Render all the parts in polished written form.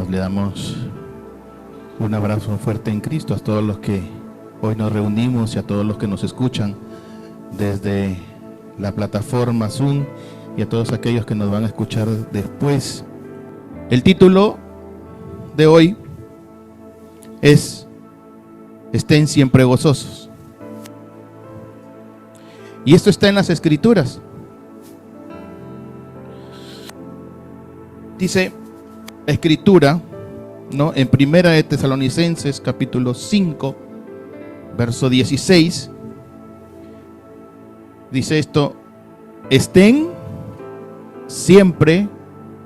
Le damos un abrazo fuerte en Cristo a todos los que hoy nos reunimos y a todos los que nos escuchan desde la plataforma Zoom y a todos aquellos que nos van a escuchar después. El título de hoy es Estén siempre gozosos. Y esto está en las Escrituras. Dice la Escritura, ¿no? En Primera de Tesalonicenses, capítulo 5, verso 16, dice esto: estén siempre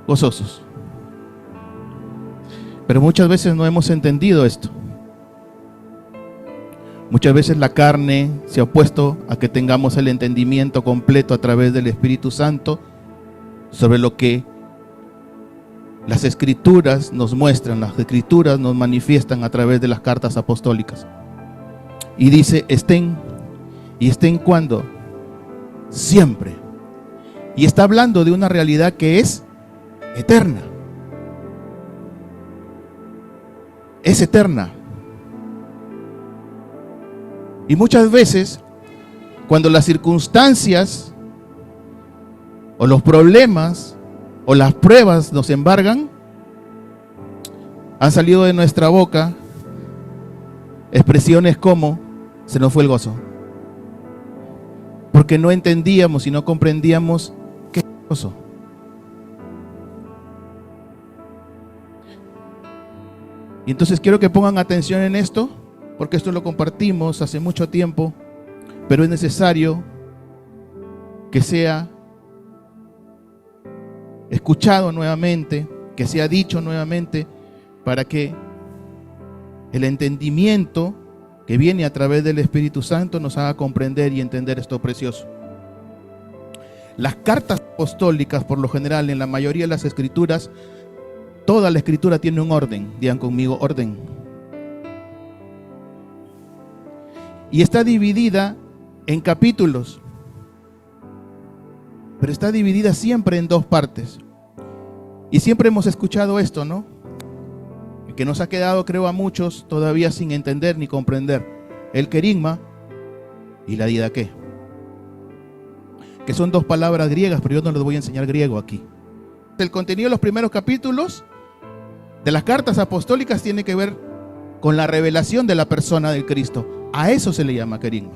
gozosos. Pero muchas veces no hemos entendido esto. Muchas veces la carne se ha opuesto a que tengamos el entendimiento completo a través del Espíritu Santo sobre lo que las Escrituras nos muestran, las Escrituras nos manifiestan a través de las cartas apostólicas. Y dice, estén. ¿Y estén cuándo? Siempre. Y está hablando de una realidad que es eterna. Es eterna. Y muchas veces, cuando las circunstancias o los problemas o las pruebas nos embargan, han salido de nuestra boca expresiones como: se nos fue el gozo. Porque no entendíamos y no comprendíamos qué es el gozo. Y entonces quiero que pongan atención en esto, porque esto lo compartimos hace mucho tiempo, pero es necesario que sea escuchado nuevamente, que sea dicho nuevamente, para que el entendimiento que viene a través del Espíritu Santo nos haga comprender y entender esto precioso. Las cartas apostólicas, por lo general, en la mayoría de las Escrituras, toda la Escritura tiene un orden. Digan conmigo, orden. Y está dividida en capítulos, pero está dividida siempre en dos partes. Y siempre hemos escuchado esto, ¿no? Que nos ha quedado, creo, a muchos todavía sin entender ni comprender: el querigma y la didaqué, que son dos palabras griegas, pero yo no les voy a enseñar griego aquí. El contenido de los primeros capítulos de las cartas apostólicas tiene que ver con la revelación de la persona del Cristo. A eso se le llama querigma.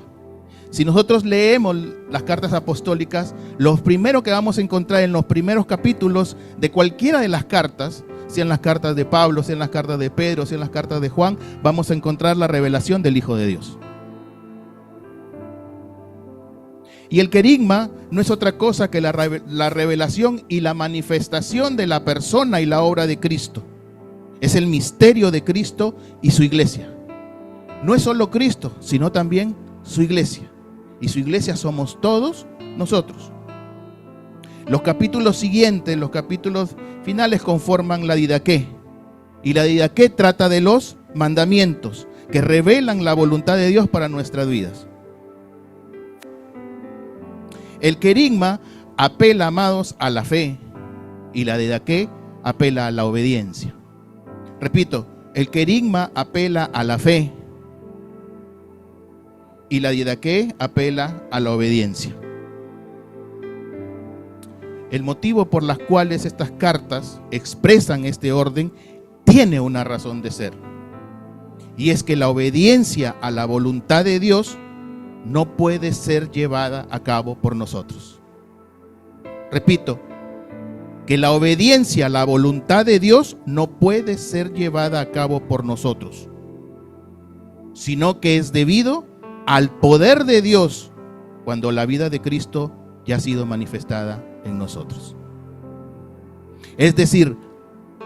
Si nosotros leemos las cartas apostólicas, lo primero que vamos a encontrar en los primeros capítulos de cualquiera de las cartas, sean las cartas de Pablo, sean las cartas de Pedro, sean las cartas de Juan, vamos a encontrar la revelación del Hijo de Dios. Y el querigma no es otra cosa que la revelación y la manifestación de la persona y la obra de Cristo. Es el misterio de Cristo y su iglesia. No es solo Cristo, sino también su iglesia. Y su iglesia somos todos nosotros. Los capítulos siguientes, los capítulos finales, conforman la didaqué. Y la didaqué trata de los mandamientos que revelan la voluntad de Dios para nuestras vidas. El querigma apela, amados, a la fe, y la didaqué apela a la obediencia. Repito, el querigma apela a la fe y la didaqué apela a la obediencia. El motivo por las cuales estas cartas expresan este orden tiene una razón de ser, y es que la obediencia a la voluntad de Dios no puede ser llevada a cabo por nosotros. Repito, que la obediencia a la voluntad de Dios no puede ser llevada a cabo por nosotros, sino que es debido al poder de Dios cuando la vida de Cristo ya ha sido manifestada en nosotros. Es decir,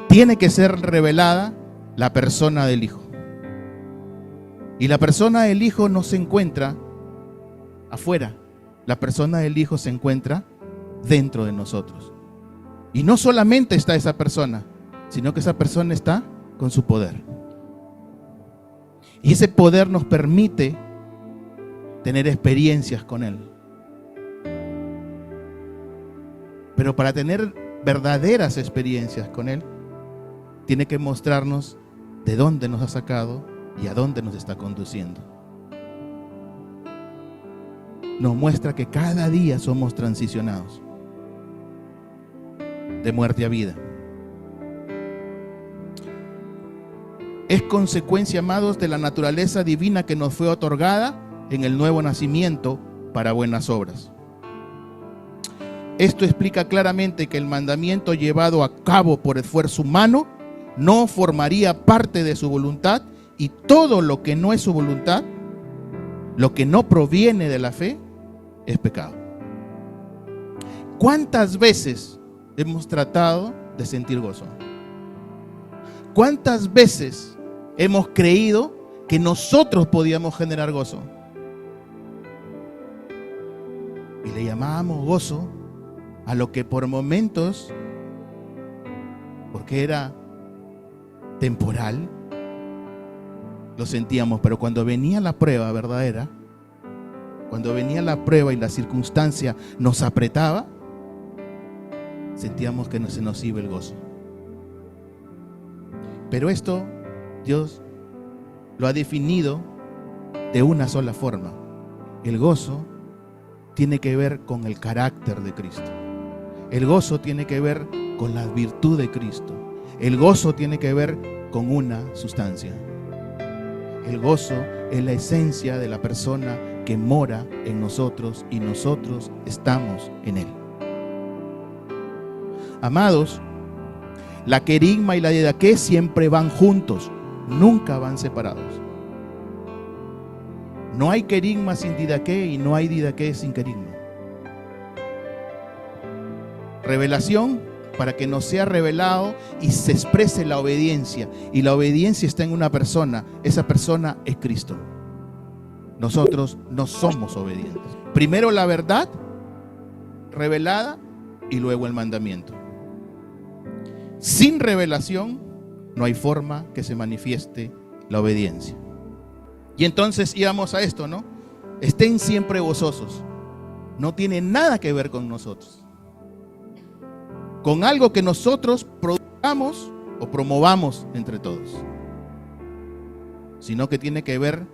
tiene que ser revelada la persona del Hijo. Y la persona del Hijo no se encuentra afuera, la persona del Hijo se encuentra dentro de nosotros. Y no solamente está esa persona, sino que esa persona está con su poder. Y ese poder nos permite tener experiencias con Él. Pero para tener verdaderas experiencias con Él, tiene que mostrarnos de dónde nos ha sacado y a dónde nos está conduciendo. Nos muestra que cada día somos transicionados de muerte a vida. Es consecuencia, amados, de la naturaleza divina que nos fue otorgada en el nuevo nacimiento para buenas obras. Esto explica claramente que el mandamiento llevado a cabo por esfuerzo humano no formaría parte de su voluntad, y todo lo que no es su voluntad, lo que no proviene de la fe, es pecado. ¿Cuántas veces hemos tratado de sentir gozo? ¿Cuántas veces hemos creído que nosotros podíamos generar gozo? Y le llamábamos gozo a lo que por momentos, porque era temporal, lo sentíamos, pero cuando venía la prueba verdadera, cuando venía la prueba y la circunstancia nos apretaba, sentíamos que se nos iba el gozo. Pero esto Dios lo ha definido de una sola forma. El gozo tiene que ver con el carácter de Cristo. El gozo tiene que ver con la virtud de Cristo. El gozo tiene que ver con una sustancia. El gozo es la esencia de la persona que mora en nosotros y nosotros estamos en Él. Amados, la querigma y la didaqué siempre van juntos, nunca van separados. No hay querigma sin didaqué y no hay didaqué sin querigma. Revelación para que nos sea revelado y se exprese la obediencia. Y la obediencia está en una persona. Esa persona es Cristo. Nosotros no somos obedientes. Primero la verdad revelada y luego el mandamiento. Sin revelación no hay forma que se manifieste la obediencia. Y entonces íbamos a esto, ¿no? Estén siempre gozosos. No tiene nada que ver con nosotros, con algo que nosotros produzcamos o promovamos entre todos, sino que tiene que ver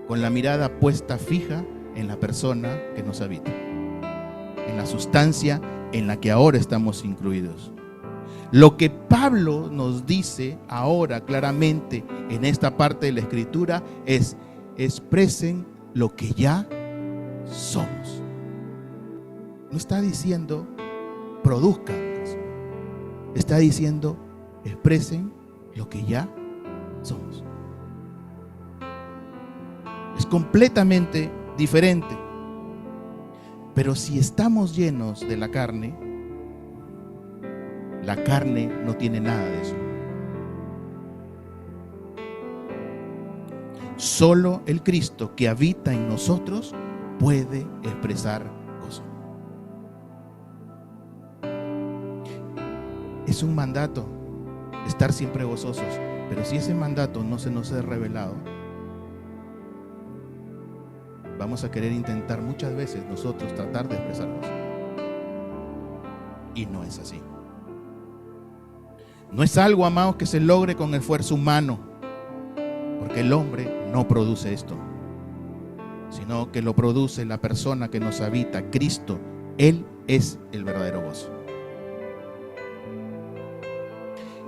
con la mirada puesta fija en la persona que nos habita, en la sustancia en la que ahora estamos incluidos. Lo que Pablo nos dice ahora claramente en esta parte de la Escritura es: expresen lo que ya somos. No está diciendo produzcan, está diciendo expresen lo que ya somos. Es completamente diferente. Pero si estamos llenos de la carne no tiene nada de eso. Solo el Cristo que habita en nosotros puede expresar gozo. Es un mandato estar siempre gozosos, pero si ese mandato no se nos ha revelado, vamos a querer intentar muchas veces nosotros tratar de expresar gozo. Y no es así. No es algo, amados, que se logre con esfuerzo humano, porque el hombre no produce esto, sino que lo produce la persona que nos habita, Cristo. Él es el verdadero gozo.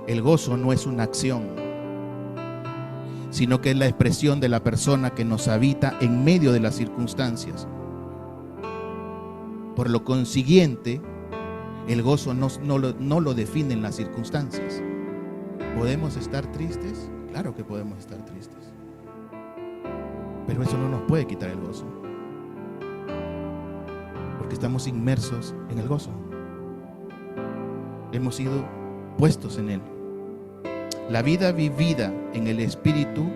El gozo no es una acción, sino que es la expresión de la persona que nos habita en medio de las circunstancias. Por lo consiguiente, el gozo no lo definen las circunstancias. ¿Podemos estar tristes? Claro que podemos estar tristes. Pero eso no nos puede quitar el gozo, porque estamos inmersos en el gozo. Hemos sido puestos en él. La vida vivida en el Espíritu,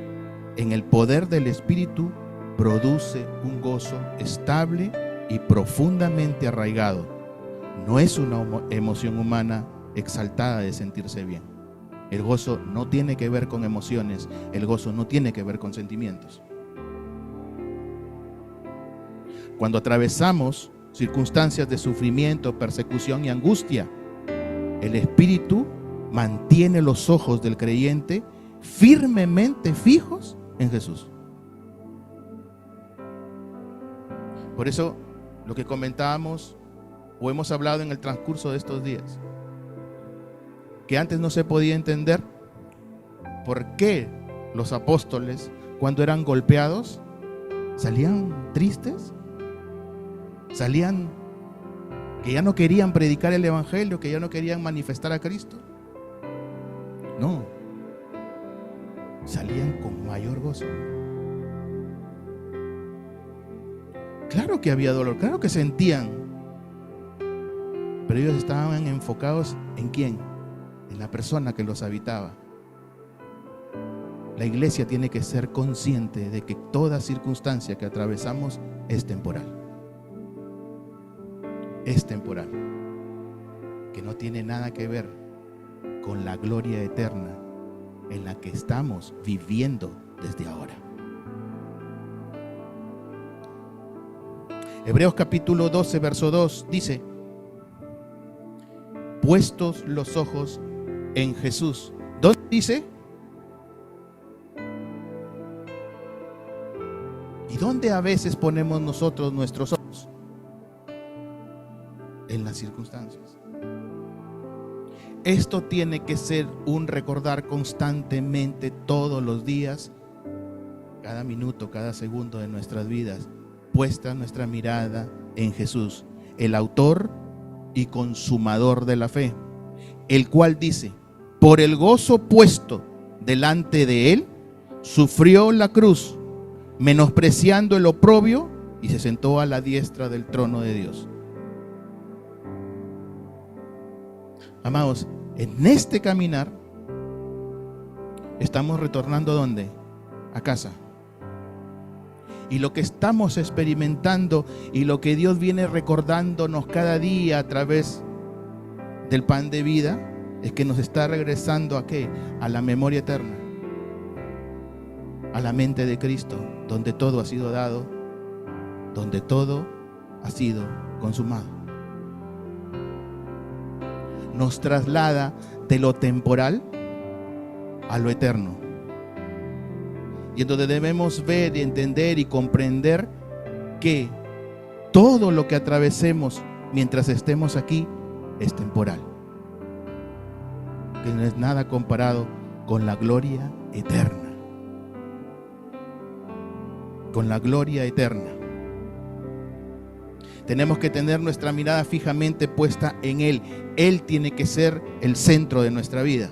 en el poder del Espíritu, produce un gozo estable y profundamente arraigado. No es una emoción humana exaltada de sentirse bien. El gozo no tiene que ver con emociones, el gozo no tiene que ver con sentimientos. Cuando atravesamos circunstancias de sufrimiento, persecución y angustia, el Espíritu mantiene los ojos del creyente firmemente fijos en Jesús. Por eso, lo que comentábamos o hemos hablado en el transcurso de estos días, que antes no se podía entender por qué los apóstoles, cuando eran golpeados, salían tristes, salían que ya no querían predicar el evangelio, que ya no querían manifestar a Cristo. No, salían con mayor gozo. Claro que había dolor, claro que sentían, pero ellos estaban enfocados ¿en quién? En la persona que los habitaba. La iglesia tiene que ser consciente de que toda circunstancia que atravesamos es temporal. Es temporal, que no tiene nada que ver con la gloria eterna en la que estamos viviendo desde ahora. Hebreos capítulo 12, verso 2 dice: puestos los ojos en Jesús. ¿Dónde dice? ¿Y dónde a veces ponemos nosotros nuestros ojos? En las circunstancias. Esto tiene que ser un recordar constantemente todos los días, cada minuto, cada segundo de nuestras vidas, puesta nuestra mirada en Jesús, el autor y consumador de la fe, el cual dice: por el gozo puesto delante de él, sufrió la cruz, menospreciando el oprobio, y se sentó a la diestra del trono de Dios. Amados, en este caminar estamos retornando ¿a dónde? A casa. Y lo que estamos experimentando y lo que Dios viene recordándonos cada día a través del pan de vida es que nos está regresando ¿a qué? A la memoria eterna, a la mente de Cristo, donde todo ha sido dado, donde todo ha sido consumado. Nos traslada de lo temporal a lo eterno. Y en donde debemos ver y entender y comprender que todo lo que atravesemos mientras estemos aquí es temporal. Que no es nada comparado con la gloria eterna. Con la gloria eterna. Tenemos que tener nuestra mirada fijamente puesta en Él. Él tiene que ser el centro de nuestra vida.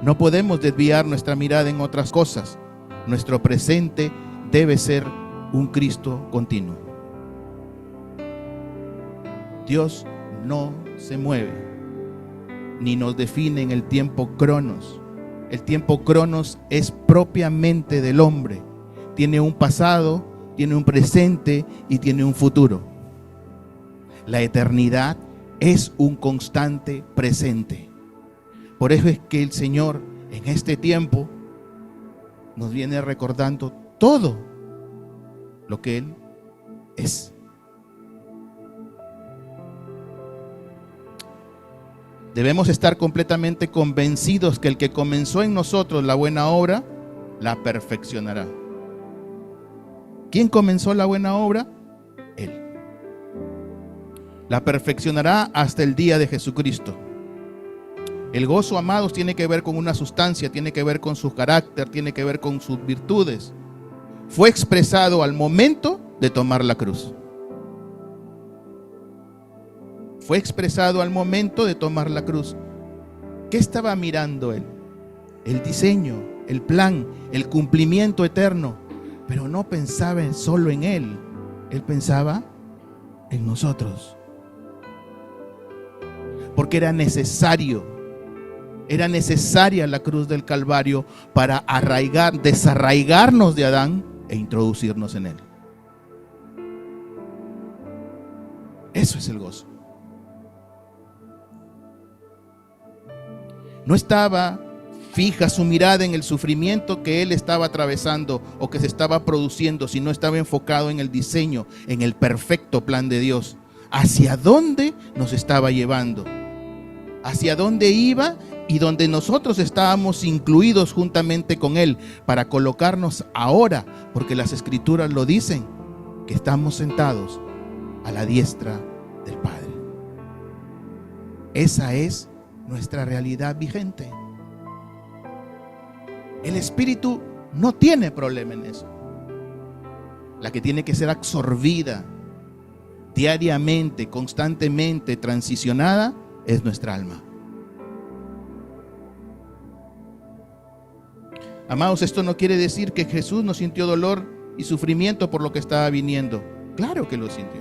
No podemos desviar nuestra mirada en otras cosas. Nuestro presente debe ser un Cristo continuo. Dios no se mueve, ni nos define en el tiempo cronos. El tiempo cronos es propiamente del hombre. Tiene un pasado, tiene un presente y tiene un futuro. La eternidad es un constante presente. Por eso es que el Señor en este tiempo nos viene recordando todo lo que Él es. Debemos estar completamente convencidos que el que comenzó en nosotros la buena obra, la perfeccionará. ¿Quién comenzó la buena obra? Él. La perfeccionará hasta el día de Jesucristo. El gozo, amados, tiene que ver con una sustancia, tiene que ver con su carácter, tiene que ver con sus virtudes. Fue expresado al momento de tomar la cruz. Fue expresado al momento de tomar la cruz. ¿Qué estaba mirando él? El diseño, el plan, el cumplimiento eterno. Pero no pensaba solo en él. Él pensaba en nosotros. Porque era necesaria la cruz del Calvario para desarraigarnos de Adán e introducirnos en él. Eso es el gozo. No estaba fija su mirada en el sufrimiento que él estaba atravesando o que se estaba produciendo, sino estaba enfocado en el diseño, en el perfecto plan de Dios. ¿Hacia dónde nos estaba llevando? hacia dónde iba y donde nosotros estábamos incluidos juntamente con Él, para colocarnos ahora, porque las Escrituras lo dicen, que estamos sentados a la diestra del Padre. Esa es nuestra realidad vigente. El Espíritu no tiene problema en eso. La que tiene que ser absorbida diariamente, constantemente, transicionada, es nuestra alma. Amados, esto no quiere decir que Jesús no sintió dolor y sufrimiento por lo que estaba viniendo. Claro que lo sintió.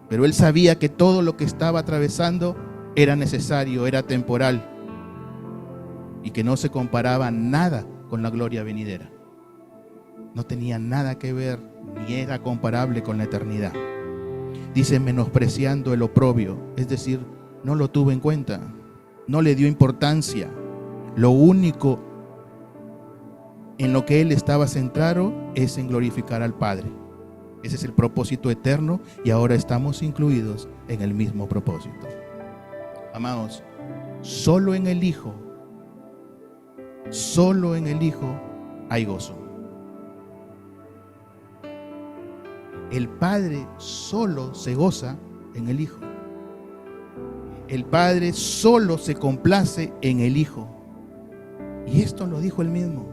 Pero Él sabía que todo lo que estaba atravesando era necesario, era temporal, y que no se comparaba nada con la gloria venidera. No tenía nada que ver, ni era comparable con la eternidad. Dice, menospreciando el oprobio, es decir, no lo tuvo en cuenta, no le dio importancia. Lo único en lo que Él estaba centrado es en glorificar al Padre. Ese es el propósito eterno, y ahora estamos incluidos en el mismo propósito. Amados, solo en el Hijo hay gozo. El Padre solo se goza en el Hijo. El Padre solo se complace en el Hijo. Y esto lo dijo Él mismo.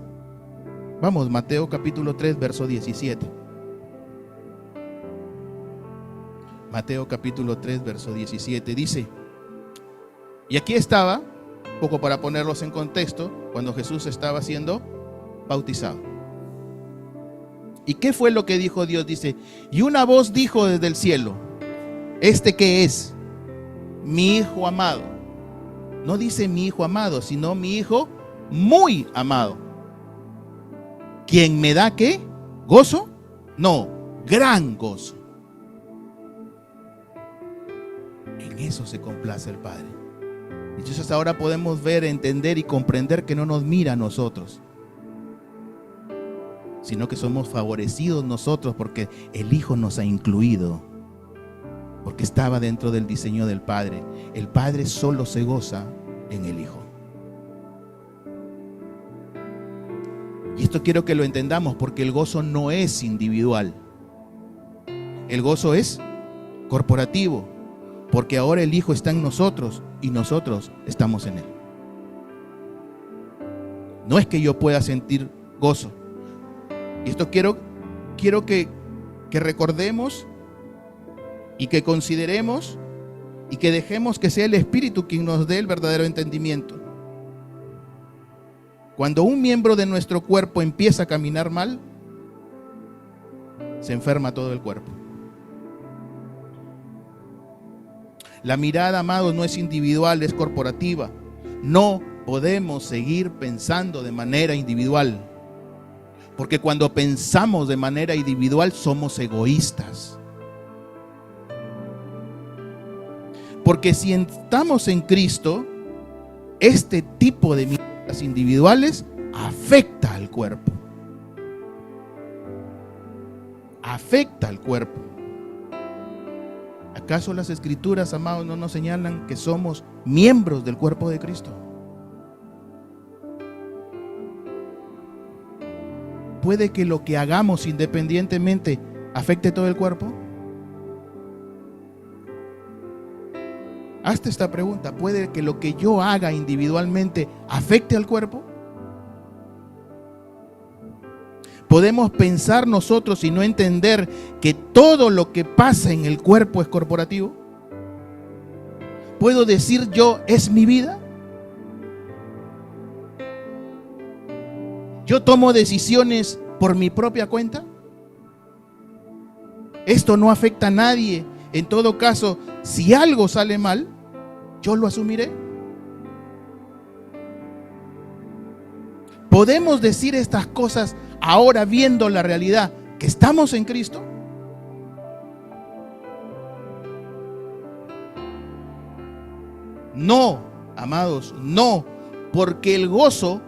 Vamos, Mateo capítulo 3, verso 17. Mateo capítulo 3, verso 17 dice, y aquí estaba, un poco para ponerlos en contexto, cuando Jesús estaba siendo bautizado. ¿Y qué fue lo que dijo Dios? Dice, y una voz dijo desde el cielo, ¿este qué es? Mi Hijo amado. No dice mi Hijo amado, sino mi Hijo muy amado. ¿Quién me da qué? ¿Gozo? No, gran gozo. En eso se complace el Padre. Entonces ahora podemos ver, entender y comprender que no nos mira a nosotros, sino que somos favorecidos nosotros porque el Hijo nos ha incluido, porque estaba dentro del diseño del Padre. El Padre solo se goza en el Hijo. Y esto quiero que lo entendamos, porque el gozo no es individual. El gozo es corporativo, porque ahora el Hijo está en nosotros y nosotros estamos en Él. No es que yo pueda sentir gozo. Y esto quiero que recordemos y que consideremos y que dejemos que sea el Espíritu quien nos dé el verdadero entendimiento. Cuando un miembro de nuestro cuerpo empieza a caminar mal, se enferma todo el cuerpo. La mirada, amados, no es individual, es corporativa. No podemos seguir pensando de manera individual, porque cuando pensamos de manera individual somos egoístas. Porque si estamos en Cristo, este tipo de miradas individuales afecta al cuerpo. Afecta al cuerpo. ¿Acaso las Escrituras, amados, no nos señalan que somos miembros del cuerpo de Cristo? ¿Puede que lo que hagamos independientemente afecte todo el cuerpo? Hazte esta pregunta: ¿puede que lo que yo haga individualmente afecte al cuerpo? ¿Podemos pensar nosotros y no entender que todo lo que pasa en el cuerpo es corporativo? ¿Puedo decir yo, es mi vida? ¿Yo tomo decisiones por mi propia cuenta? Esto no afecta a nadie. En todo caso, si algo sale mal, yo lo asumiré. ¿Podemos decir estas cosas ahora viendo la realidad que estamos en Cristo? No, amados, no, porque el gozo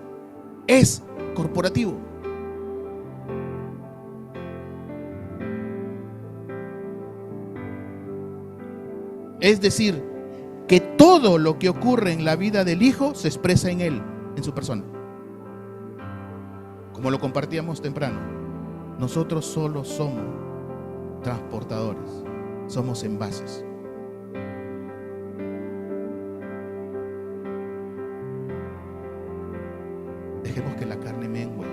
es corporativo. Es decir, que todo lo que ocurre en la vida del Hijo se expresa en Él, en su persona. Como lo compartíamos temprano, nosotros solo somos transportadores, somos envases. Dejemos que la carne mengue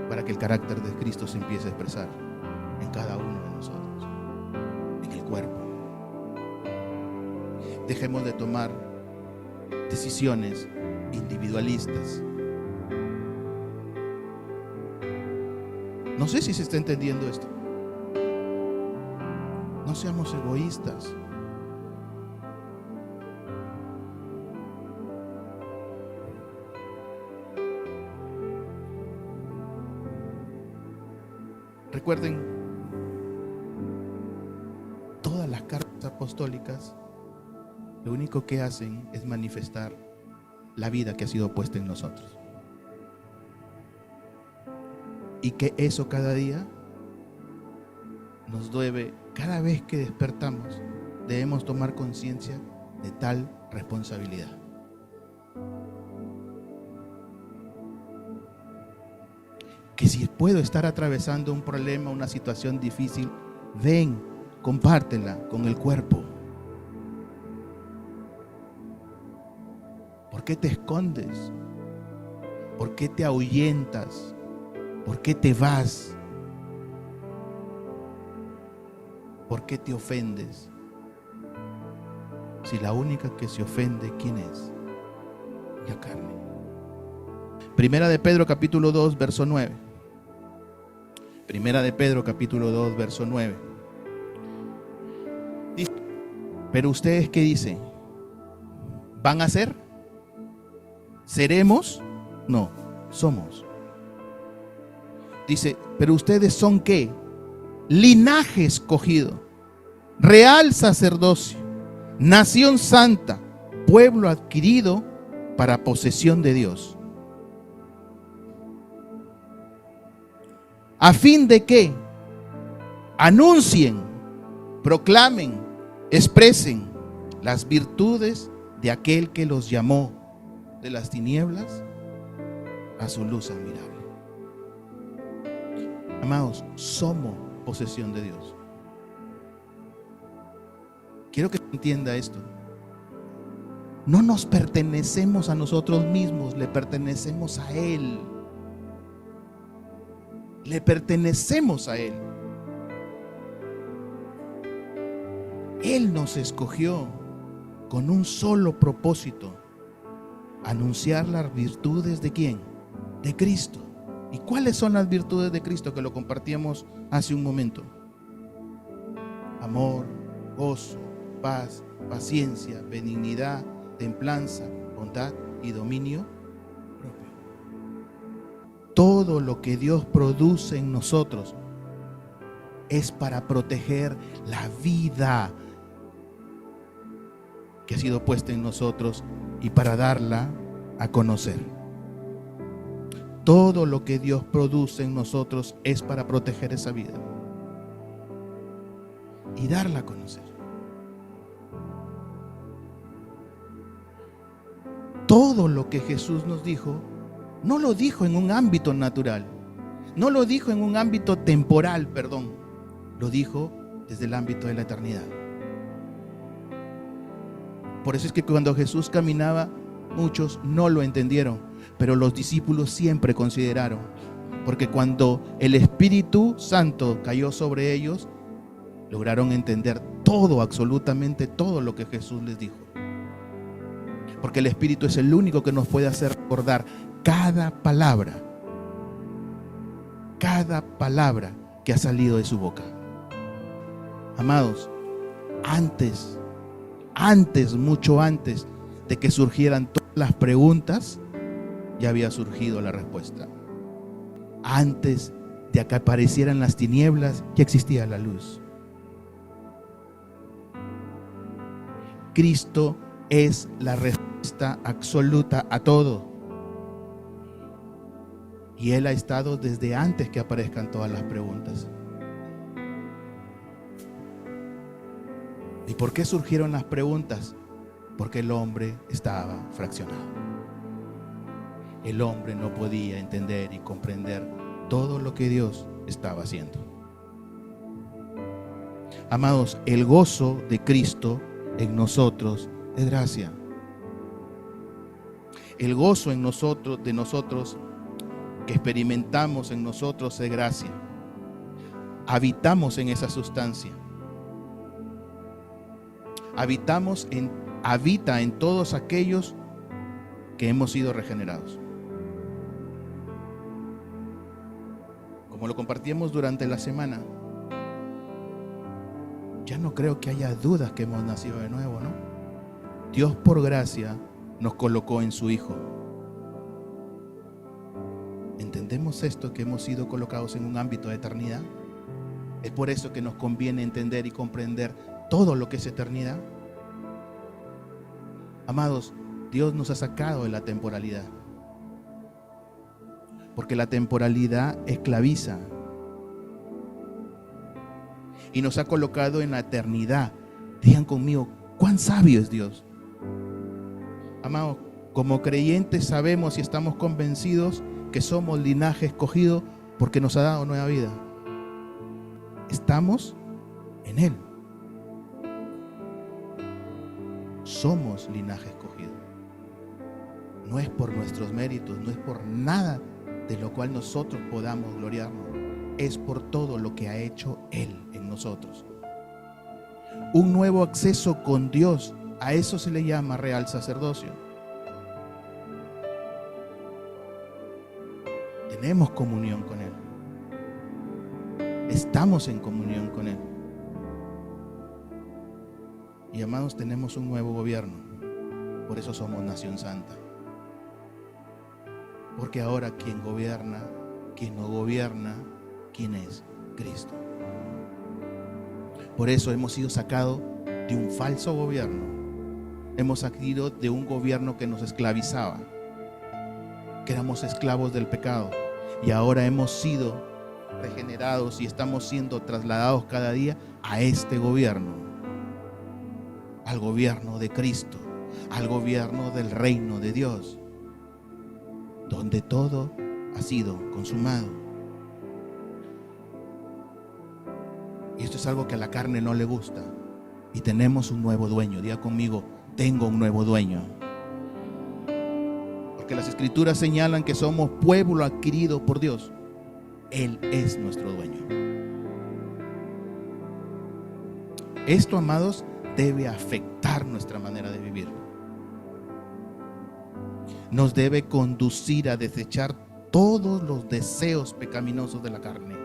para que el carácter de Cristo se empiece a expresar en cada uno de nosotros, en el cuerpo. Dejemos de tomar decisiones individualistas. No sé si se está entendiendo esto. No seamos egoístas. Recuerden, todas las cartas apostólicas lo único que hacen es manifestar la vida que ha sido puesta en nosotros. Y que eso cada día nos debe, cada vez que despertamos, debemos tomar conciencia de tal responsabilidad. Que si puedo estar atravesando un problema, una situación difícil, ven, compártela con el cuerpo. ¿Por qué te escondes? ¿Por qué te ahuyentas? ¿Por qué te vas? ¿Por qué te ofendes? Si la única que se ofende, ¿quién es? La carne. Primera de Pedro capítulo 2, verso 9. Primera de Pedro capítulo 2, verso 9. Dice, pero ustedes ¿qué dicen? ¿Van a ser? ¿Seremos? No, somos. Dice, pero ustedes son ¿qué? Linaje escogido, real sacerdocio, nación santa, pueblo adquirido para posesión de Dios. A fin de que anuncien, proclamen, expresen las virtudes de aquel que los llamó de las tinieblas a su luz admirable. Amados, somos posesión de Dios. Quiero que entienda esto. No nos pertenecemos a nosotros mismos, le pertenecemos a Él. Le pertenecemos a Él. Él nos escogió con un solo propósito: anunciar las virtudes de ¿quién? De Cristo. ¿Y cuáles son las virtudes de Cristo? Que lo compartíamos hace un momento. Amor, gozo, paz, paciencia, benignidad, templanza, bondad y dominio propio. Todo lo que Dios produce en nosotros es para proteger la vida que ha sido puesta en nosotros y para darla a conocer. Todo lo que Dios produce en nosotros es para proteger esa vida y darla a conocer. Todo lo que Jesús nos dijo, no lo dijo en un ámbito natural, no lo dijo en un ámbito temporal, lo dijo desde el ámbito de la eternidad. Por eso es que cuando Jesús caminaba, muchos no lo entendieron, pero los discípulos siempre consideraron, porque cuando el Espíritu Santo cayó sobre ellos, lograron entender todo, absolutamente todo lo que Jesús les dijo. Porque el Espíritu es el único que nos puede hacer recordar cada palabra que ha salido de su boca. Amados, mucho antes de que surgieran todas las preguntas, ya había surgido la respuesta. Antes de que aparecieran las tinieblas, ya existía la luz. Cristo es la respuesta absoluta a todo. Y Él ha estado desde antes que aparezcan todas las preguntas. ¿Y por qué surgieron las preguntas? Porque el hombre estaba fraccionado. El hombre no podía entender y comprender todo lo que Dios estaba haciendo. Amados, el gozo de Cristo en nosotros es gracia. El gozo en nosotros, de nosotros, que experimentamos en nosotros, es gracia. Habitamos en esa sustancia. Habita en todos aquellos que hemos sido regenerados. Como lo compartíamos durante la semana, ya no creo que haya dudas que hemos nacido de nuevo, ¿no? Dios por gracia nos colocó en su Hijo. ¿Entendemos esto, que hemos sido colocados en un ámbito de eternidad? Es por eso que nos conviene entender y comprender todo lo que es eternidad. Amados, Dios nos ha sacado de la temporalidad, porque la temporalidad esclaviza, y nos ha colocado en la eternidad. Digan conmigo, ¿cuán sabio es Dios? Amados, como creyentes sabemos y estamos convencidos que somos linaje escogido porque nos ha dado nueva vida. Estamos en Él. Somos linaje escogido. No es por nuestros méritos, no es por nada de lo cual nosotros podamos gloriarnos. Es por todo lo que ha hecho Él en nosotros. Un nuevo acceso con Dios, a eso se le llama real sacerdocio. Tenemos comunión con Él. Estamos en comunión con Él. Y amados, tenemos un nuevo gobierno. Por eso somos nación santa. Porque ahora quien gobierna, quien no gobierna, ¿quién es? Cristo. Por eso hemos sido sacados de un falso gobierno. Hemos salido de un gobierno que nos esclavizaba, que éramos esclavos del pecado, y ahora hemos sido regenerados y estamos siendo trasladados cada día a este gobierno, al gobierno de Cristo, al gobierno del reino de Dios, donde todo ha sido consumado. Y esto es algo que a la carne no le gusta. Y tenemos un nuevo dueño. Diga conmigo, tengo un nuevo dueño. Porque las escrituras señalan que somos pueblo adquirido por Dios. Él es nuestro dueño. Esto, amados, debe afectar nuestra manera de vivir. Nos debe conducir a desechar todos los deseos pecaminosos de la carne.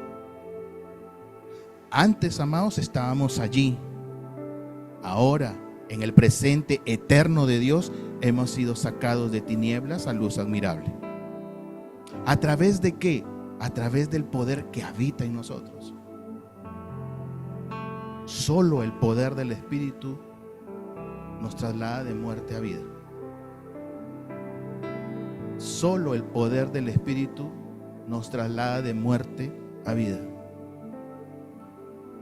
Antes, amados, estábamos allí. Ahora, en el presente eterno de Dios, hemos sido sacados de tinieblas a luz admirable. ¿A través de qué? A través del poder que habita en nosotros. Solo el poder del Espíritu nos traslada de muerte a vida. Solo el poder del Espíritu nos traslada de muerte a vida.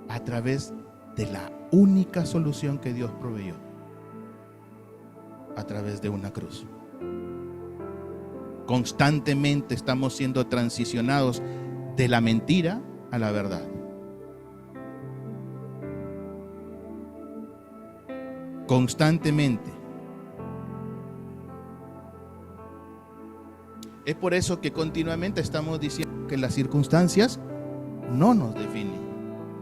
A través de la única solución que Dios proveyó, a través de una cruz. Constantemente estamos siendo transicionados de la mentira a la verdad. Constantemente. Es por eso que continuamente estamos diciendo que las circunstancias no nos definen,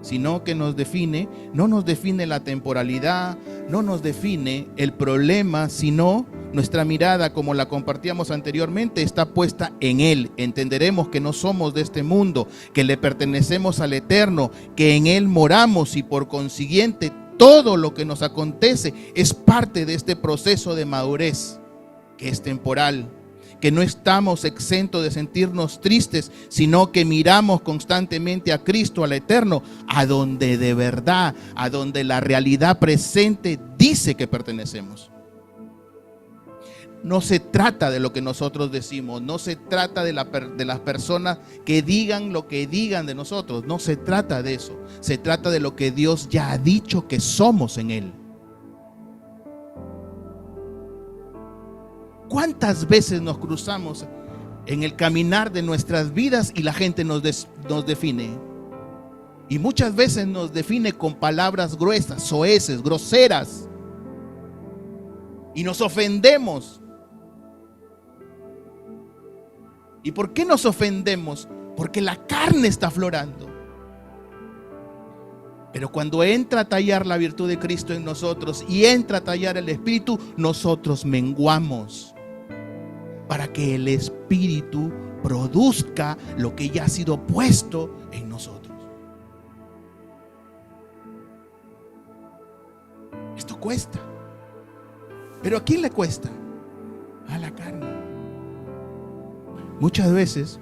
sino que nos define, no nos define la temporalidad, no nos define el problema, sino nuestra mirada, como la compartíamos anteriormente, está puesta en Él. Entenderemos que no somos de este mundo, que le pertenecemos al Eterno, que en Él moramos, y por consiguiente todo lo que nos acontece es parte de este proceso de madurez que es temporal, que no estamos exentos de sentirnos tristes, sino que miramos constantemente a Cristo, al Eterno, a donde de verdad, a donde la realidad presente dice que pertenecemos. no se trata de lo que nosotros decimos, no se trata de las personas que digan lo que digan de nosotros, no se trata de eso, se trata de lo que Dios ya ha dicho que somos en Él. ¿Cuántas veces nos cruzamos en el caminar de nuestras vidas y la gente nos define? Y muchas veces nos define con palabras gruesas, soeces, groseras. Y nos ofendemos. ¿Y por qué nos ofendemos? Porque la carne está aflorando. Pero cuando entra a tallar la virtud de Cristo en nosotros y entra a tallar el Espíritu, nosotros menguamos para que el Espíritu produzca lo que ya ha sido puesto en nosotros. Esto cuesta. ¿Pero a quién le cuesta? A la carne. Muchas veces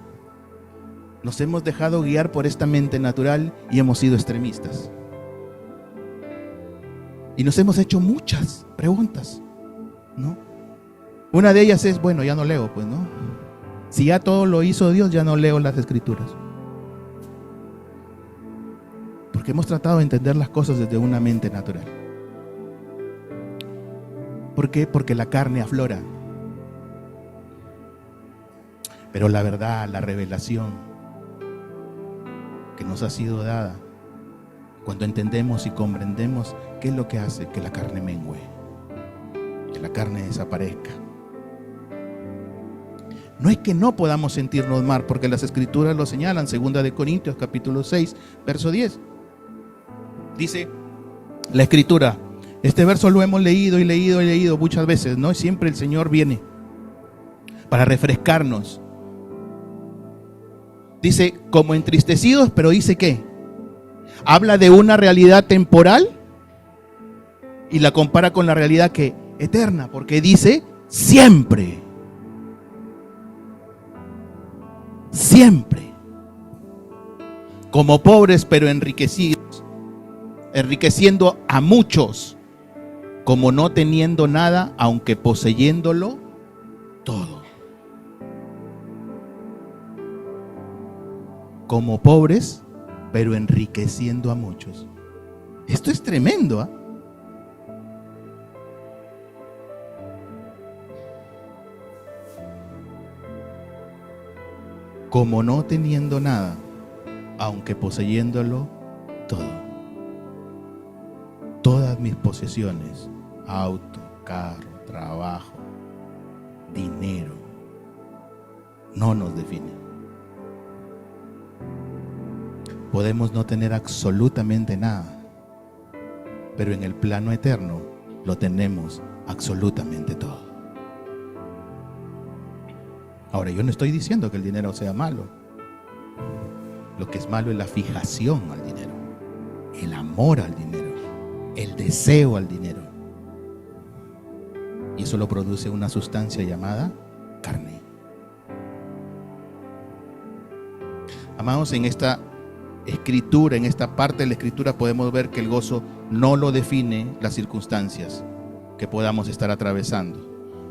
nos hemos dejado guiar por esta mente natural y hemos sido extremistas. Y nos hemos hecho muchas preguntas, ¿no? Una de ellas es, bueno, ya no leo, pues, ¿no? Si ya todo lo hizo Dios, ya no leo las Escrituras. Porque hemos tratado de entender las cosas desde una mente natural. ¿Por qué? Porque la carne aflora. Pero la verdad, la revelación que nos ha sido dada, cuando entendemos y comprendemos, ¿qué es lo que hace? Que la carne mengue, que la carne desaparezca. No es que no podamos sentirnos mal, porque las Escrituras lo señalan. 2 Corintios capítulo 6, verso 10. Dice la Escritura, este verso lo hemos leído y leído y leído muchas veces, ¿no? Siempre el Señor viene para refrescarnos. Dice, como entristecidos, pero dice ¿qué? Habla de una realidad temporal y la compara con la realidad que eterna, porque dice siempre. Siempre. Como pobres, pero enriquecidos, enriqueciendo a muchos, como no teniendo nada, aunque poseyéndolo todo. Como pobres, pero enriqueciendo a muchos. Esto es tremendo, ¿eh? Como no teniendo nada, aunque poseyéndolo todo. Todas mis posesiones, auto, carro, trabajo, dinero, no nos definen. Podemos no tener absolutamente nada, pero en el plano eterno lo tenemos absolutamente todo. Ahora, yo no estoy diciendo que el dinero sea malo. Lo que es malo es la fijación al dinero, el amor al dinero, el deseo al dinero. Y eso lo produce una sustancia llamada carne. Amados, en esta escritura, en esta parte de la escritura podemos ver que el gozo no lo define las circunstancias que podamos estar atravesando.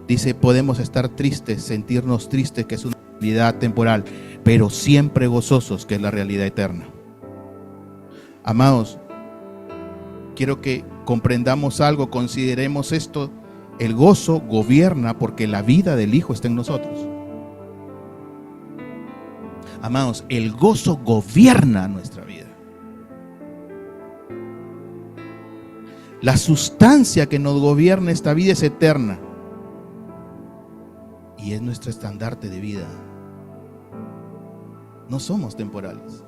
Dice, podemos estar tristes, sentirnos tristes, que es una realidad temporal, pero siempre gozosos, que es la realidad eterna. Amados, quiero que comprendamos algo, consideremos esto. El gozo gobierna porque la vida del Hijo está en nosotros. Amados, el gozo gobierna nuestra vida. La sustancia que nos gobierna esta vida es eterna y es nuestro estandarte de vida. No somos temporales.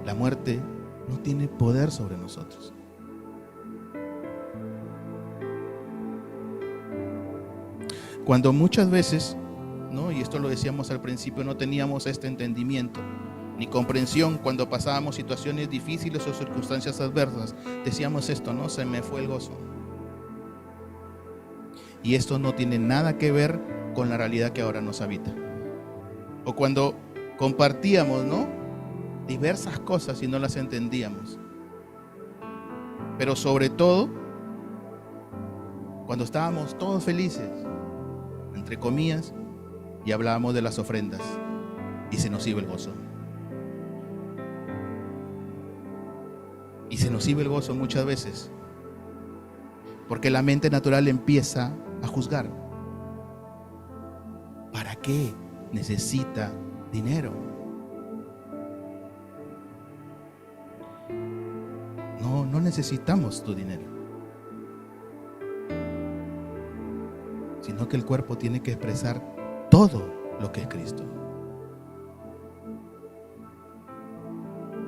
La muerte no tiene poder sobre nosotros. Cuando muchas veces, ¿no? Y esto lo decíamos al principio, no teníamos este entendimiento ni comprensión cuando pasábamos situaciones difíciles o circunstancias adversas, decíamos esto, ¿no? Se me fue el gozo. Y esto no tiene nada que ver con la realidad que ahora nos habita. O cuando compartíamos, ¿no? Diversas cosas y no las entendíamos. Pero sobre todo, Cuando estábamos todos felices, entre comillas, y hablábamos de las ofrendas y se nos iba el gozo. Y se nos iba el gozo muchas veces porque la mente natural empieza a juzgar. ¿Para qué necesita dinero? No necesitamos tu dinero, sino que el cuerpo tiene que expresar todo lo que es Cristo.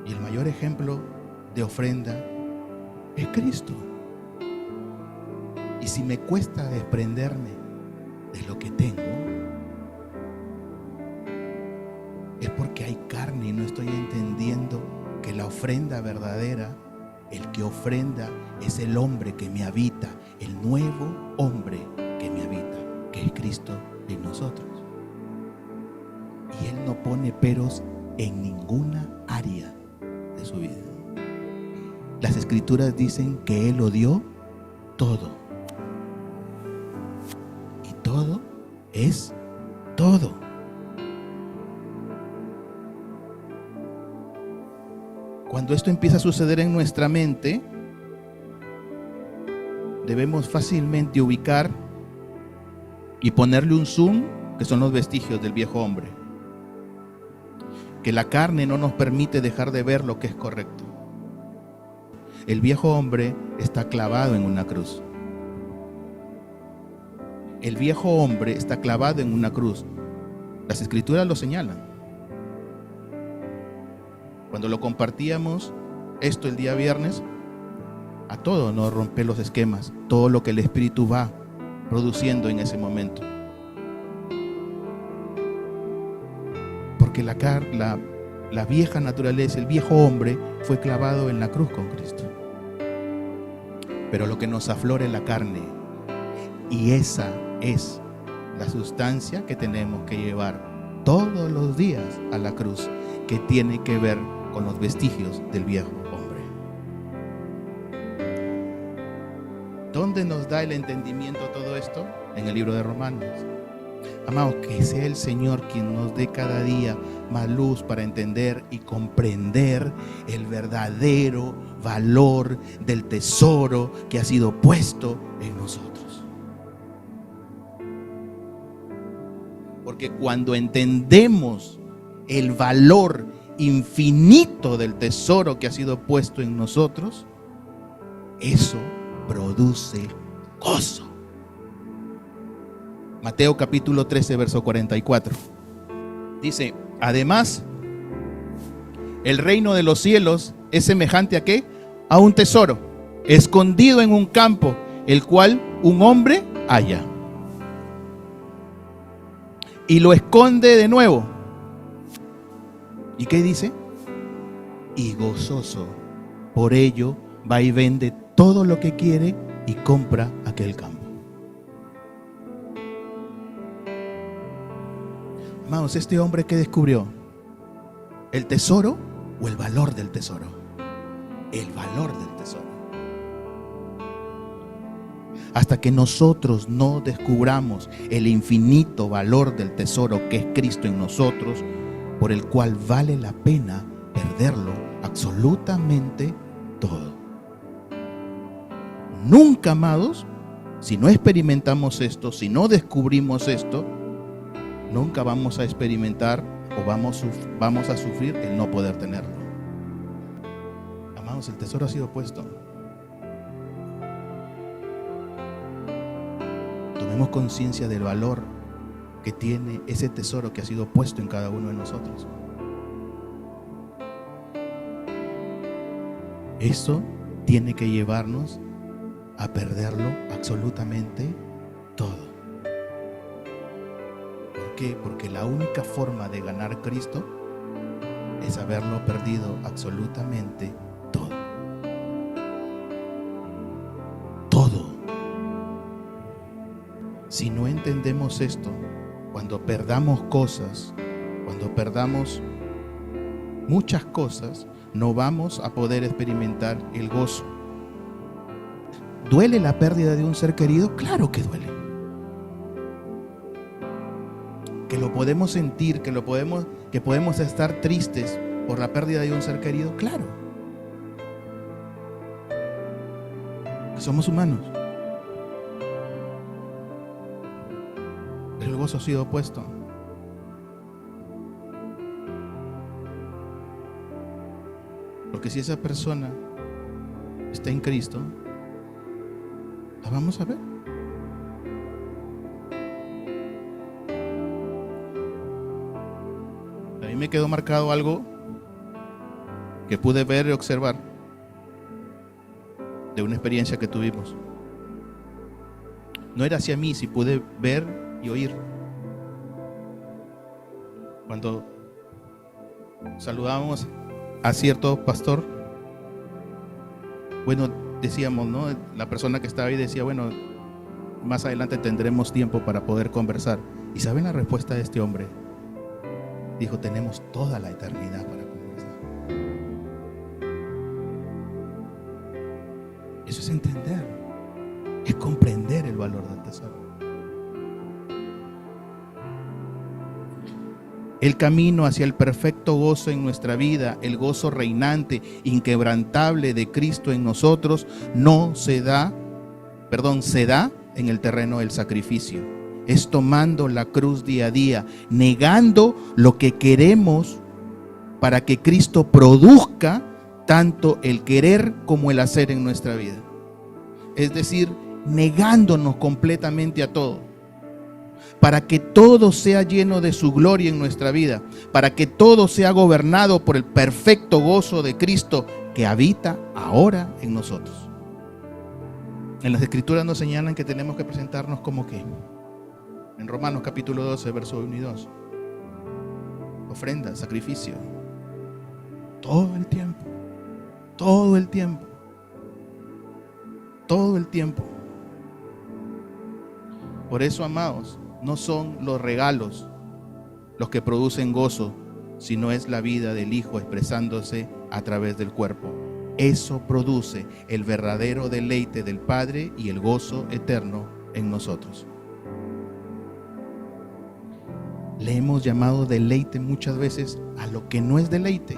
Y el mayor ejemplo de ofrenda es Cristo. Y si me cuesta desprenderme de lo que tengo, es porque hay carne y no estoy entendiendo que la ofrenda verdadera, el que ofrenda es el hombre que me habita, el nuevo hombre que me habita, que es Cristo en nosotros. Y Él no pone peros en ninguna área de su vida. Las Escrituras dicen que Él lo dio todo. Y todo es todo. Cuando esto empieza a suceder en nuestra mente, debemos fácilmente ubicar y ponerle un zoom, que son los vestigios del viejo hombre. Que la carne no nos permite dejar de ver lo que es correcto. El viejo hombre está clavado en una cruz. El viejo hombre está clavado en una cruz. Las Escrituras lo señalan. Cuando lo compartíamos esto el día viernes, a todo nos rompe los esquemas, todo lo que el Espíritu va produciendo en ese momento. Porque la vieja naturaleza, el viejo hombre, fue clavado en la cruz con Cristo. Pero lo que nos aflora es la carne. Y esa es la sustancia que tenemos que llevar todos los días a la cruz, que tiene que ver con los vestigios del viejo hombre. ¿Dónde nos da el entendimiento todo esto? En el libro de Romanos. Amados, que sea el Señor quien nos dé cada día más luz para entender y comprender el verdadero valor del tesoro que ha sido puesto en nosotros. Porque cuando entendemos el valor infinito del tesoro que ha sido puesto en nosotros, eso produce gozo. Mateo capítulo 13, verso 44. Dice: además, el reino de los cielos es semejante ¿a qué? A un tesoro escondido en un campo, el cual un hombre halla y lo esconde de nuevo. ¿Y qué dice? Y gozoso por ello va y vende todo lo que quiere y compra aquel campo. Amados, este hombre, ¿qué descubrió? ¿El tesoro o el valor del tesoro? El valor del tesoro. Hasta que nosotros no descubramos el infinito valor del tesoro que es Cristo en nosotros, por el cual vale la pena perderlo absolutamente todo. Nunca, amados, si no experimentamos esto, si no descubrimos esto, nunca vamos a experimentar o vamos a sufrir el no poder tenerlo. Amados, el tesoro ha sido puesto. Tomemos conciencia del valor que tiene ese tesoro que ha sido puesto en cada uno de nosotros. Eso tiene que llevarnos a perderlo absolutamente todo. ¿Por qué? Porque la única forma de ganar Cristo es haberlo perdido absolutamente todo. Todo. Si no entendemos esto, cuando perdamos cosas, cuando perdamos muchas cosas, no vamos a poder experimentar el gozo. ¿duele la pérdida de un ser querido? Claro que duele. Que lo podemos sentir, que podemos estar tristes por la pérdida de un ser querido, claro. Que somos humanos. Pero el gozo ha sido opuesto. Porque si esa persona está en Cristo, la vamos a ver. A mí me quedó marcado algo que pude ver y observar de una experiencia que tuvimos. No era hacia mí, si pude ver y oír. Cuando saludábamos a cierto pastor, bueno, decíamos, ¿no? La persona que estaba ahí decía, bueno, más adelante tendremos tiempo para poder conversar. ¿Y saben la respuesta de este hombre? Dijo, tenemos toda la eternidad para conversar. Eso es entender, es comprender el valor del tesoro. El camino hacia el perfecto gozo en nuestra vida, el gozo reinante, inquebrantable de Cristo en nosotros, se da en el terreno del sacrificio. Es tomando la cruz día a día, negando lo que queremos para que Cristo produzca tanto el querer como el hacer en nuestra vida. Es decir, negándonos completamente a todo, para que todo sea lleno de su gloria en nuestra vida, para que todo sea gobernado por el perfecto gozo de Cristo que habita ahora en nosotros. En las Escrituras nos señalan que tenemos que presentarnos como que, en Romanos capítulo 12, verso 1 y 2, ofrenda, sacrificio, todo el tiempo, todo el tiempo, todo el tiempo. Por eso, amados, no son los regalos los que producen gozo, sino es la vida del Hijo expresándose a través del cuerpo. Eso produce el verdadero deleite del Padre y el gozo eterno en nosotros. Le hemos llamado deleite muchas veces a lo que no es deleite.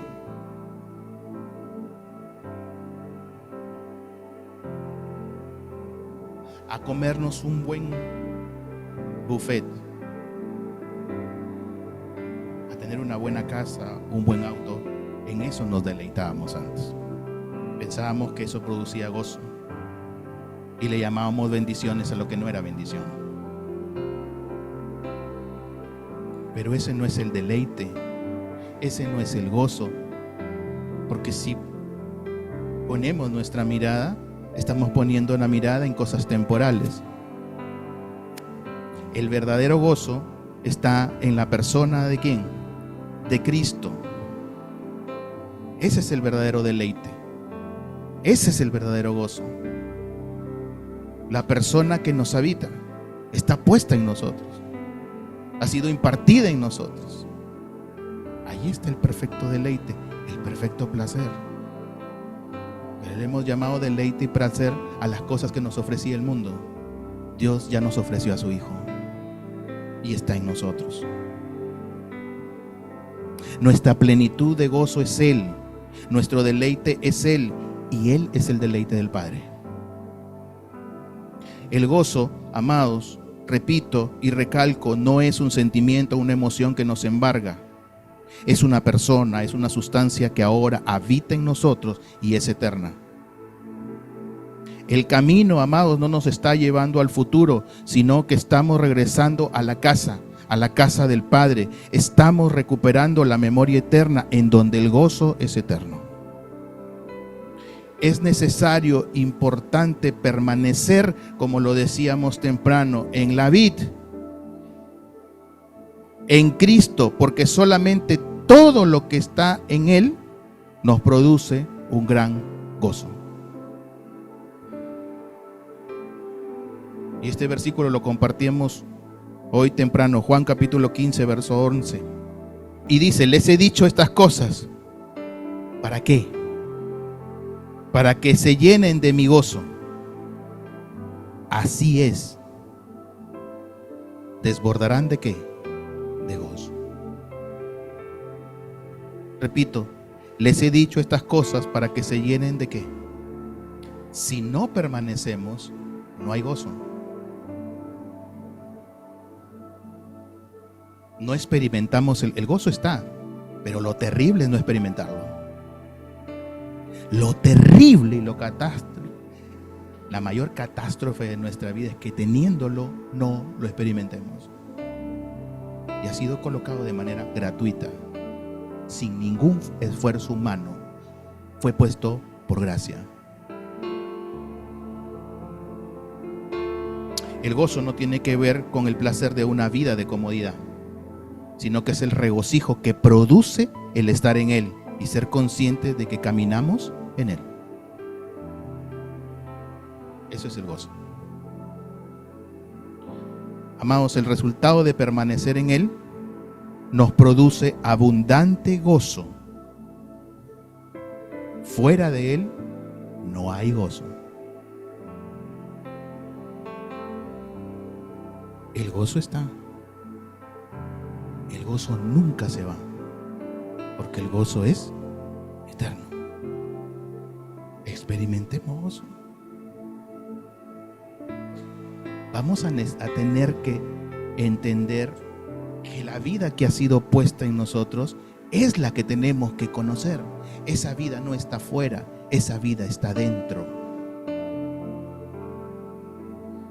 A comernos un buen buffet, a tener una buena casa, un buen auto. En eso nos deleitábamos antes. Pensábamos que eso producía gozo y le llamábamos bendiciones a lo que no era bendición. Pero ese no es el deleite, ese no es el gozo, porque si ponemos nuestra mirada, estamos poniendo la mirada en cosas temporales. El verdadero gozo está en la persona de ¿quién? De Cristo. Ese es el verdadero deleite. Ese es el verdadero gozo. La persona que nos habita está puesta en nosotros. Ha sido impartida en nosotros. Ahí está el perfecto deleite, el perfecto placer. Pero le hemos llamado deleite y placer a las cosas que nos ofrecía el mundo. Dios ya nos ofreció a su Hijo y está en nosotros. Nuestra plenitud de gozo es Él, nuestro deleite es Él y Él es el deleite del Padre. El gozo, amados, repito y recalco, no es un sentimiento, una emoción que nos embarga. Es una persona, es una sustancia que ahora habita en nosotros y es eterna. El camino, amados, no nos está llevando al futuro, sino que estamos regresando a la casa del Padre. Estamos recuperando la memoria eterna en donde el gozo es eterno. Es necesario, importante permanecer, como lo decíamos temprano, en la vid, en Cristo, porque solamente todo lo que está en Él nos produce un gran gozo. Y este versículo lo compartimos hoy temprano, Juan capítulo 15, verso 11. Y dice, les he dicho estas cosas. ¿Para qué? Para que se llenen de mi gozo. así es. ¿Desbordarán de qué? De gozo. Repito, les he dicho estas cosas para que se llenen de qué. Si no permanecemos, no hay gozo. No experimentamos el gozo está, pero lo terrible es no experimentarlo. Lo terrible y lo catástrofe, la mayor catástrofe de nuestra vida es que teniéndolo no lo experimentemos. Y ha sido colocado de manera gratuita, sin ningún esfuerzo humano. Fue puesto por gracia. El gozo no tiene que ver con el placer de una vida de comodidad, sino que es el regocijo que produce el estar en Él y ser conscientes de que caminamos en Él. Eso es el gozo. Amados, el resultado de permanecer en Él nos produce abundante gozo. Fuera de Él no hay gozo. El gozo está. El gozo nunca se va, porque el gozo es eterno. Experimentemos gozo. Vamos a tener que entender que la vida que ha sido puesta en nosotros es la que tenemos que conocer. Esa vida no está fuera, esa vida está dentro.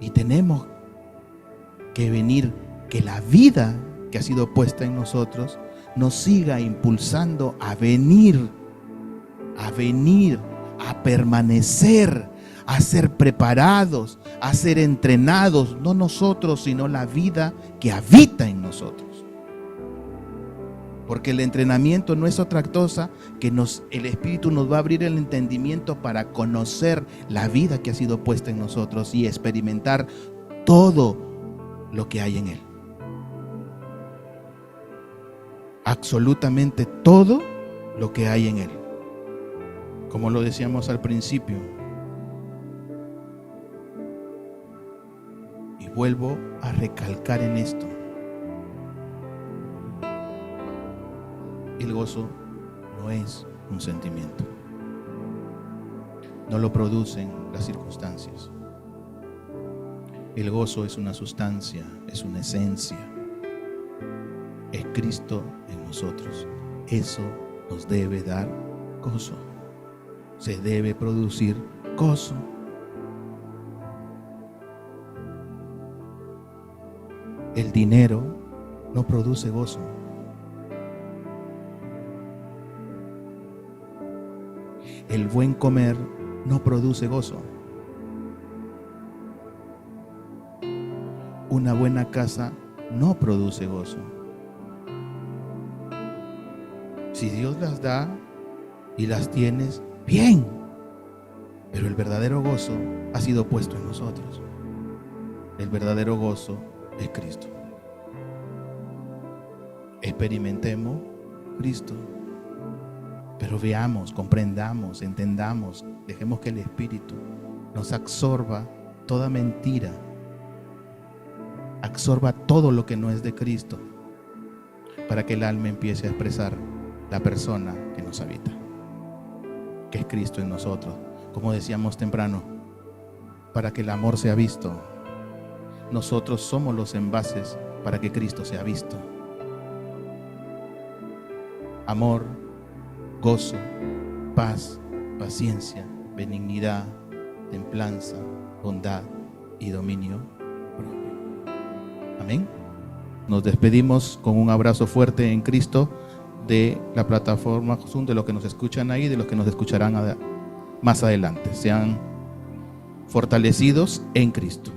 Y tenemos que venir, que la vida que ha sido puesta en nosotros nos siga impulsando a venir, a permanecer, a ser preparados, a ser entrenados, no nosotros, sino la vida que habita en nosotros. Porque el entrenamiento no es otra cosa que el Espíritu nos va a abrir el entendimiento para conocer la vida que ha sido puesta en nosotros y experimentar todo lo que hay en Él. Absolutamente todo lo que hay en Él. Como lo decíamos al principio. Y vuelvo a recalcar en esto. El gozo no es un sentimiento. No lo producen las circunstancias. El gozo es una sustancia, es una esencia. Es Cristo en nosotros. Eso nos debe dar gozo. Se debe producir gozo. El dinero no produce gozo. El buen comer no produce gozo. Una buena casa no produce gozo. Si Dios las da y las tienes, bien. Pero el verdadero gozo ha sido puesto en nosotros. El verdadero gozo es Cristo. Experimentemos Cristo. Pero veamos, comprendamos, entendamos, dejemos que el Espíritu nos absorba toda mentira, absorba todo lo que no es de Cristo, para que el alma empiece a expresar la persona que nos habita, que es Cristo en nosotros. Como decíamos temprano, para que el amor sea visto, nosotros somos los envases para que Cristo sea visto. Amor, gozo, paz, paciencia, benignidad, templanza, bondad y dominio propio. Amén. Nos despedimos con un abrazo fuerte en Cristo de la plataforma Zoom, de los que nos escuchan ahí, de los que nos escucharán más adelante. Sean fortalecidos en Cristo.